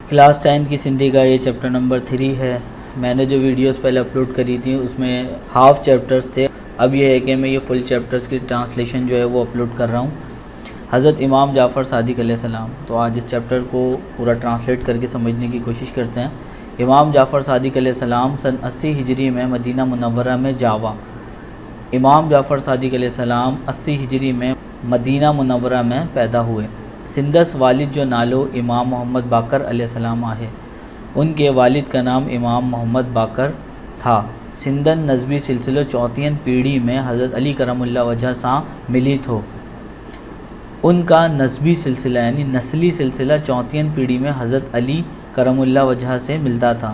Class 10 کی سندھی کا یہ چیپٹر نمبر 3 ہے۔ میں نے جو ویڈیوز پہلے اپلوڈ کری تھی اس میں ہاف چیپٹرز تھے، اب یہ ہے کہ میں یہ فل چیپٹرز کی ٹرانسلیشن جو ہے وہ اپلوڈ کر رہا ہوں۔ حضرت امام جعفر صادق علیہ السلام، تو آج اس چیپٹر کو پورا ٹرانسلیٹ کر کے سمجھنے کی کوشش کرتے ہیں۔ امام جعفر صادق علیہ السلام سن 80 ہجری میں مدینہ منورہ میں جاوا۔ امام جعفر صادق علیہ السلام 80 ہجری میں مدینہ منورہ میں پیدا ہوئے۔ سندس والد جو نالو امام محمد باقر علیہ السلام آہے، ان کے والد کا نام امام محمد باقر تھا۔ سندن نسبی سلسلہ 4 پیڑھی میں حضرت علی کرم اللہ وجہ ساں ملی تھو۔ ان کا نسبی سلسلہ یعنی نسلی سلسلہ 4 پیڑھی میں حضرت علی کرم اللہ وجہ سے ملتا تھا۔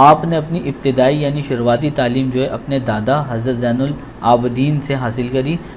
آپ نے اپنی ابتدائی یعنی شروعاتی تعلیم جو ہے اپنے دادا حضرت زین العابدین سے حاصل کری۔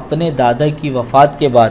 اپنے دادا کی وفات کے بعد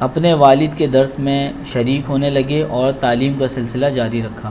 اپنے والد کے درس میں شریک ہونے لگے اور تعلیم کا سلسلہ جاری رکھا۔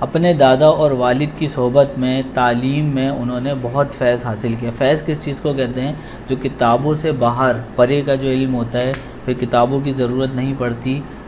اپنے دادا اور والد کی صحبت میں تعلیم میں انہوں نے بہت فیض حاصل کیا۔ فیض کس چیز کو کہتے ہیں؟ جو کتابوں سے باہر پرے کا جو علم ہوتا ہے، پھر کتابوں کی ضرورت نہیں پڑتی،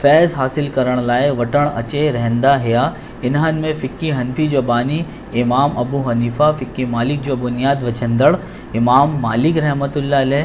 فیض حاصل کرن لائے وٹن اچے رہندا ہیا۔ انہن میں فقی حنفی جو بانی امام ابو حنیفہ، فقی مالک جو بنیاد وچھندڑ امام مالک رحمۃ اللہ علیہ،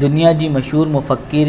دنیا جی مشہور مفکر،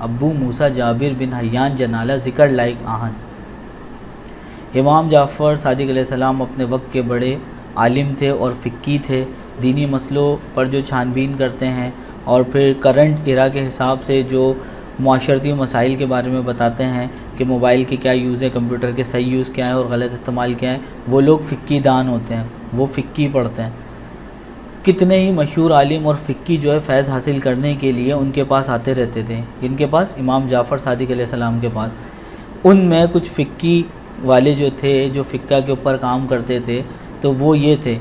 ابو موسیٰ جابر بن حیان جا نالا ذکر لائق آہن۔ امام جعفر صادق علیہ السلام اپنے وقت کے بڑے عالم تھے اور فقی تھے۔ دینی مسئلوں پر جو چھان بین کرتے ہیں اور پھر کرنٹ ایرا کے حساب سے جو معاشرتی مسائل کے بارے میں بتاتے ہیں کہ موبائل کے کیا یوز ہے، کمپیوٹر کے صحیح یوز کیا ہے اور غلط استعمال کیا ہے، وہ لوگ فقی دان ہوتے ہیں، وہ فقی پڑھتے ہیں۔ کتنے ہی مشہور عالم اور فقی جو ہے فیض حاصل کرنے کے لیے ان کے پاس آتے رہتے تھے۔ ان کے پاس امام جعفر صادق علیہ السلام کے پاس، ان میں کچھ فقی والے جو تھے جو فقہ کے اوپر کام کرتے تھے، تو وہ یہ تھے۔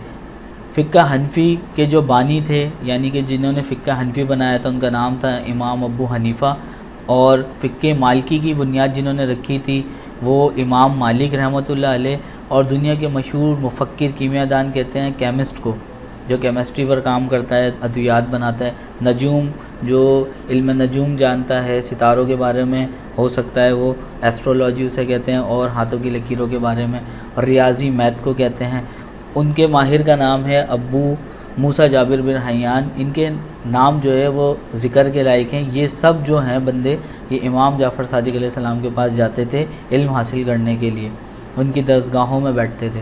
فقہ حنفی کے جو بانی تھے یعنی کہ جنہوں نے فقہ حنفی بنایا تھا، ان کا نام تھا امام ابو حنیفہ، اور فقہ مالکی کی بنیاد جنہوں نے رکھی تھی وہ امام مالک رحمۃ اللہ علیہ، اور دنیا کے مشہور مفکر، کیمیادان کہتے ہیں کیمسٹ کو، جو کیمسٹری پر کام کرتا ہے، ادویات بناتا ہے۔ نجوم جو علم نجوم جانتا ہے، ستاروں کے بارے میں ہو سکتا ہے وہ ایسٹرولوجی اسے کہتے ہیں، اور ہاتھوں کی لکیروں کے بارے میں، اور ریاضی میتھ کو کہتے ہیں۔ ان کے ماہر کا نام ہے ابو موسیٰ جابر بن حیان۔ ان کے نام جو ہے وہ ذکر کے لائق ہیں۔ یہ سب جو ہیں بندے، یہ امام جعفر صادق علیہ السلام کے پاس جاتے تھے علم حاصل کرنے کے لیے، ان کی درسگاہوں میں بیٹھتے تھے۔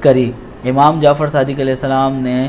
کری۔ امام جعفر صادق علیہ السلام نے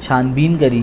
چھان بین کری۔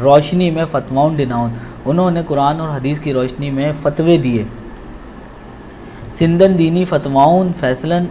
روشنی میں فتواؤں ڈناؤں، انہوں نے قرآن اور حدیث کی روشنی میں فتوے دیے۔ سندن دینی فتواؤں فیصلن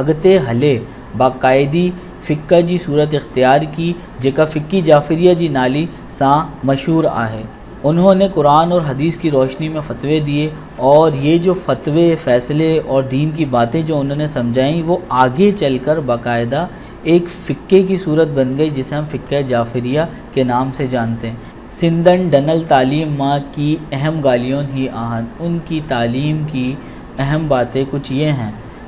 اگتے ہلے باقاعدی فقہ جی صورت اختیار کی، جیکا فقی جعفریہ جی نالی ساں مشہور آہے۔ انہوں نے قرآن اور حدیث کی روشنی میں فتوے دیے، اور یہ جو فتوے، فیصلے اور دین کی باتیں جو انہوں نے سمجھائیں وہ آگے چل کر باقاعدہ ایک فقہ کی صورت بن گئی، جسے ہم فقہ جعفریہ کے نام سے جانتے ہیں۔ سندن ڈنل تعلیم ماں کی اہم گالیوں ہی آہن، ان کی تعلیم کی اہم باتیں کچھ یہ ہیں: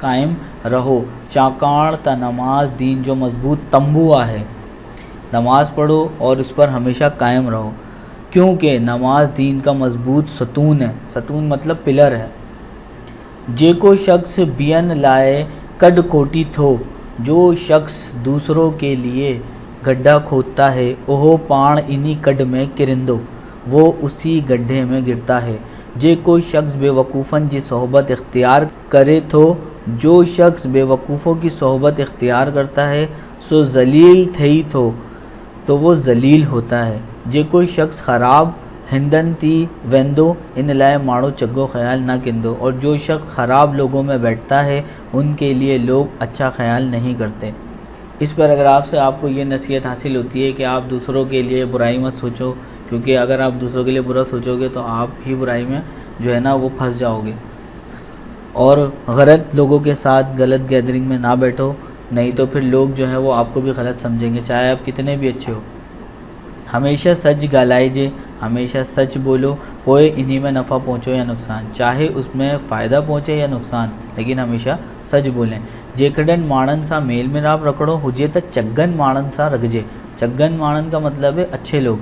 قائم رہو، چاکاڑ تا نماز دین جو مضبوط تمبو آہے۔ نماز پڑھو اور اس پر ہمیشہ قائم رہو، کیونکہ نماز دین کا مضبوط ستون ہے۔ ستون مطلب پلر ہے۔ جے کو شخص بین لائے کڈ کوٹی تھو، جو شخص دوسروں کے لیے گڈھا کھودتا ہے، وہ پاڻ انہی کڈ میں کرندو، وہ اسی گڈھے میں گرتا ہے۔ جے کوئی شخص بے وقوفن جی صحبت اختیار کرے تو، جو شخص بے وقوفوں کی صحبت اختیار کرتا ہے سو ذلیل تھئی تو وہ ذلیل ہوتا ہے۔ جے کوئی شخص خراب ہندن تی ویندو ان لائے ماڑو چگو خیال نہ کندو، اور جو شخص خراب لوگوں میں بیٹھتا ہے ان کے لیے لوگ اچھا خیال نہیں کرتے۔ اس پیراگراف سے آپ کو یہ نصیحت حاصل ہوتی ہے کہ آپ دوسروں کے لیے برائی مت سوچو، کیونکہ اگر آپ دوسروں کے لیے برا سوچو گے تو آپ ہی برائی میں جو ہے نا وہ پھنس جاؤ گے، اور غلط لوگوں کے ساتھ غلط گیدرنگ میں نہ بیٹھو، نہیں تو پھر لوگ جو ہے وہ آپ کو بھی غلط سمجھیں گے، چاہے آپ کتنے بھی اچھے ہو۔ ہمیشہ سچ گالائے جے، ہمیشہ سچ بولو، ہوئے انہی میں نفع پہنچو یا نقصان، چاہے اس میں فائدہ پہنچے یا نقصان، لیکن ہمیشہ سچ بولیں۔ جیکڈن ماڑن سا میل ملاپ رکھڑو ہوجے تا چگن ماڑن سا رکھجے۔ چگن ماڑن کا مطلب ہے اچھے لوگ،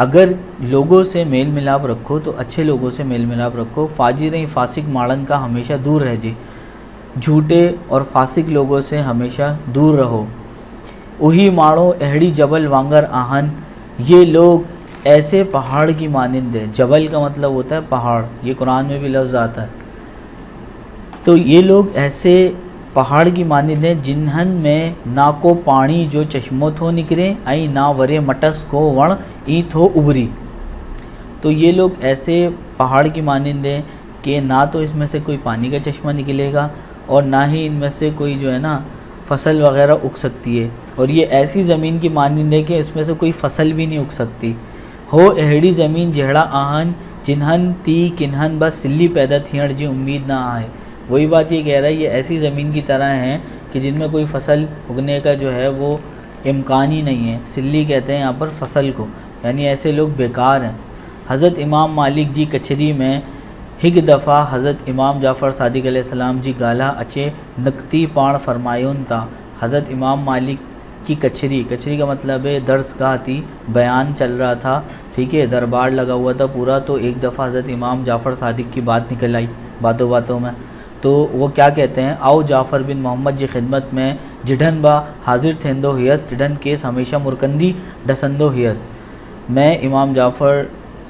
اگر لوگوں سے میل ملاپ رکھو تو اچھے لوگوں سے میل ملاپ رکھو۔ فاجریں فاسق ماڑن کا ہمیشہ دور رہ جے، جھوٹے اور فاسق لوگوں سے ہمیشہ دور رہو۔ وہی ماڑو اہڑی جبل وانگر آہن، یہ لوگ ایسے پہاڑ کی مانند ہے۔ جبل کا مطلب ہوتا ہے پہاڑ، یہ قرآن میں بھی لفظ آتا ہے۔ تو یہ لوگ ایسے پہاڑ کی مانند ہیں جنہن میں نہ کو پانی جو چشموں تھو نکرے، ای نہ ورے مٹس کو وڑ ای تھو ابری۔ تو یہ لوگ ایسے پہاڑ کی مانند ہیں کہ نہ تو اس میں سے کوئی پانی کا چشمہ نکلے گا، اور نہ ہی ان میں سے کوئی جو ہے نا فصل وغیرہ اگ سکتی ہے، اور یہ ایسی زمین کی مانند ہے کہ اس میں سے کوئی فصل بھی نہیں اگ سکتی۔ ہو اہڑی زمین جہڑا آہن جنہن تی کنہن بس سلی پیدا تھیڑ جی امید نہ آئے۔ وہی بات یہ کہہ رہا ہے، یہ ایسی زمین کی طرح ہیں کہ جن میں کوئی فصل اگنے کا جو ہے وہ امکان ہی نہیں ہے۔ سلی کہتے ہیں یہاں پر فصل کو، یعنی ایسے لوگ بیکار ہیں۔ حضرت امام مالک جی کچھری میں ہگ دفعہ حضرت امام جعفر صادق علیہ السلام جی گالا اچے نکتی پاڑ فرمایون تا۔ حضرت امام مالک کی کچھری کا مطلب ہے درس گاہ تھی، بیان چل رہا تھا، ٹھیک ہے، دربار لگا ہوا تھا پورا، تو ایک دفعہ حضرت امام جعفر صادق کی بات نکل آئی باتوں باتوں میں، تو وہ کیا کہتے ہیں، آؤ جعفر بن محمد جی خدمت میں جڈھن با حاضر تھیندو ہیس، جڈھن کیس ہمیشہ مرکندی ڈسندو ہیس۔ میں امام جعفر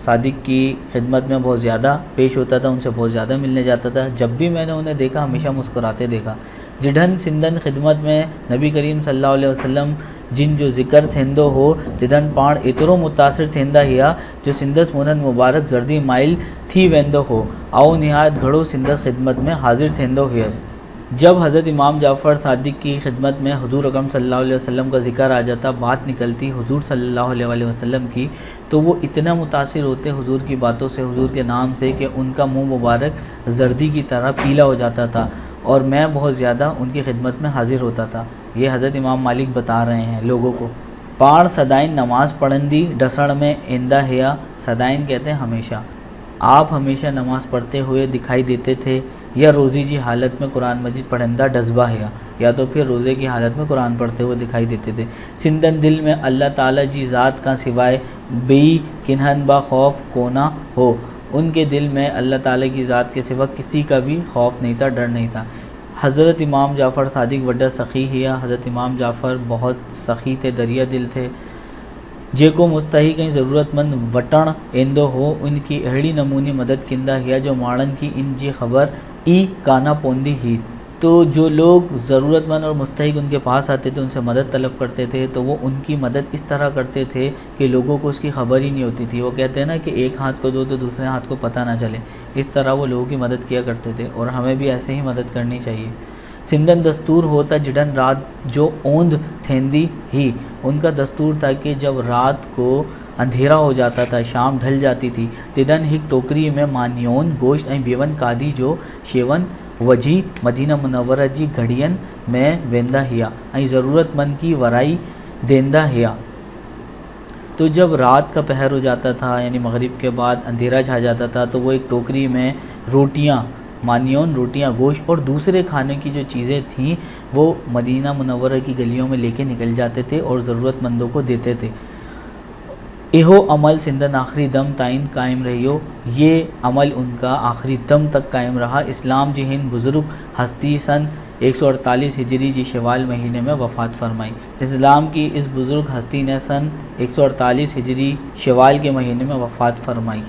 صادق کی خدمت میں بہت زیادہ پیش ہوتا تھا، ان سے بہت زیادہ ملنے جاتا تھا، جب بھی میں نے انہیں دیکھا ہمیشہ مسکراتے دیکھا۔ جڈھن سندن خدمت میں نبی کریم صلی اللہ علیہ وسلم جن جو ذکر تھیندو ہو تدن پاڑ اترو متاثر تھیندا ہیا جو سندس مونن مبارک زردی مائل تھی ویندو ہو، آؤ نہایت گھڑو سندس خدمت میں حاضر تھیندو ہیس۔ جب حضرت امام جعفر صادق کی خدمت میں حضور اکرم صلی اللہ علیہ وسلم کا ذکر آ جاتا، بات نکلتی حضور صلی اللہ علیہ وسلم کی، تو وہ اتنا متاثر ہوتے حضور کی باتوں سے، حضور کے نام سے، کہ ان کا منہ مبارک زردی کی طرح پیلا ہو جاتا تھا، اور میں بہت زیادہ ان کی خدمت میں حاضر ہوتا تھا۔ یہ حضرت امام مالک بتا رہے ہیں لوگوں کو۔ پاڑ سدائن نماز پڑھن دی ڈسڑ میں ایندہ ہیا، سدائن کہتے ہیں ہمیشہ، آپ ہمیشہ نماز پڑھتے ہوئے دکھائی دیتے تھے، یا روزی جی حالت میں قرآن مجید پڑھندہ ڈسبہ ہیا، یا تو پھر روزے کی حالت میں قرآن پڑھتے ہوئے دکھائی دیتے تھے۔ سندن دل میں اللہ تعالیٰ جی ذات کا سوائے بئی کنہن با خوف کونا ہو، ان کے دل میں اللہ تعالیٰ کی ذات کے سوا کسی کا بھی خوف نہیں تھا، ڈر نہیں تھا۔ حضرت امام جعفر صادق وڈا سخی ہیا، حضرت امام جعفر بہت سخی تھے، دریا دل تھے۔ جے کو مستحی کہیں ضرورت مند وٹن ایندو ہو، ان کی اہڑی نمونی مدد کندہ ہیا جو ماڑن کی ان جی خبر ای کانا پوندی ہی۔ تو جو لوگ ضرورت مند اور مستحق ان کے پاس آتے تھے، ان سے مدد طلب کرتے تھے، تو وہ ان کی مدد اس طرح کرتے تھے کہ لوگوں کو اس کی خبر ہی نہیں ہوتی تھی۔ وہ کہتے ہیں نا کہ ایک ہاتھ کو دو تو دوسرے ہاتھ کو پتہ نہ چلے، اس طرح وہ لوگوں کی مدد کیا کرتے تھے، اور ہمیں بھی ایسے ہی مدد کرنی چاہیے۔ سندن دستور ہوتا جڈن رات جو اوندھ تھیندی ہی، ان کا دستور تھا کہ جب رات کو اندھیرا ہو جاتا تھا، شام ڈھل جاتی تھی، تدن ہک ٹوکری میں مانیون گوشت این بیون کادی جو شیون وجی مدینہ منورہ جی گھڑین میں ویندا ہیا این ضرورت مند کی ورائی دیندا ہیا۔ تو جب رات کا پہر ہو جاتا تھا، یعنی مغرب کے بعد اندھیرا چھا جاتا تھا، تو وہ ایک ٹوکری میں روٹیاں، مانیون روٹیاں، گوشت اور دوسرے کھانے کی جو چیزیں تھیں وہ مدینہ منورہ کی گلیوں میں لے کے نکل جاتے تھے اور ضرورت مندوں کو دیتے تھے۔ ایہو عمل سندن آخری دم تائین قائم رہیو، یہ عمل ان کا آخری دم تک قائم رہا۔ اسلام جی ہند بزرگ ہستی سن 148 ہجری جی شوال مہینے میں وفات فرمائی۔ اسلام کی اس بزرگ ہستی نے سن 148 ہجری شوال کے مہینے میں وفات فرمائی۔